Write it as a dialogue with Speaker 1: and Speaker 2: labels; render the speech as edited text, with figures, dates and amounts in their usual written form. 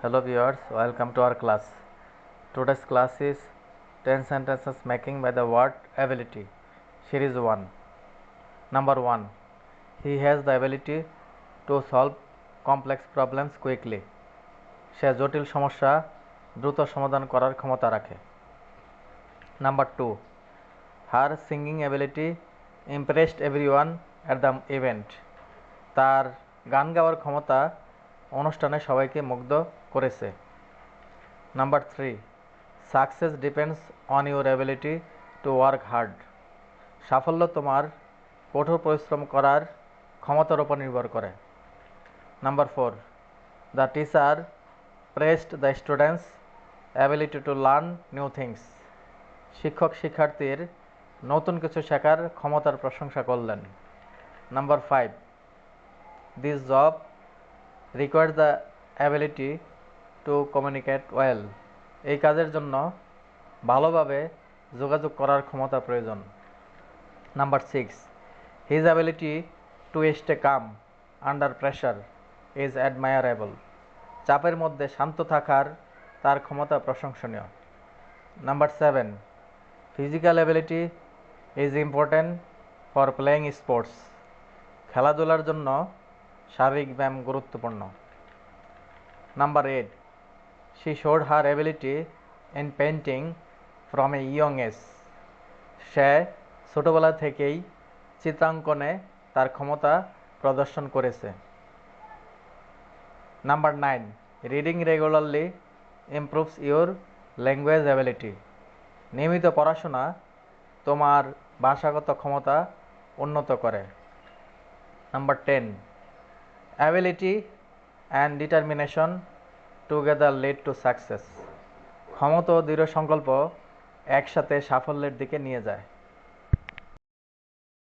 Speaker 1: Hello viewers, welcome to our class. Today's class is 10 sentences making by the word ability. Series 1. Number 1. He has the ability to solve complex problems quickly. সে জটিল সমস্যা দ্রুত সমাধান করার ক্ষমতা রাখে। Number 2. Her singing ability impressed everyone at the event. তার গান গাওয়ার ক্ষমতা অনুষ্ঠানে সবাইকে মুগ্ধ করেছে। Number 3. Success depends on your ability to work hard. সাফল্য তোমার কঠোর পরিশ্রম করার ক্ষমতার উপর নির্ভর করে। Number 4. The teacher praised the students' ability to learn new things. শিক্ষক শিক্ষার্থীর নতুন কিছু শেখার ক্ষমতার প্রশংসা করলেন। Number 5. This job requires the ability to communicate well. এই কাজের জন্য ভালোভাবে যোগাযোগ করার ক্ষমতা প্রয়োজন। Number 6. His ability to stay calm under pressure is admirable. চাপের মধ্যে শান্ত থাকার তার ক্ষমতা প্রশংসনীয়। Number 7. Physical ability is important for playing sports. খেলাধুলার জন্য শারীরিক ব্যায়াম গুরুত্বপূর্ণ। Number 8. She showed her ability in painting from a young age. সে ছোটবেলা থেকেই চিত্রাঙ্কনে তার ক্ষমতা প্রদর্শন করেছে। Number 9. Reading regularly improves your language ability. নিয়মিত পড়াশোনা তোমার ভাষাগত ক্ষমতা উন্নত করে। Number 10. Ability and determination together lead to success. ক্ষমতা ও দৃঢ় সংকল্প একসাথে সাফল্যের দিকে নিয়ে যায়।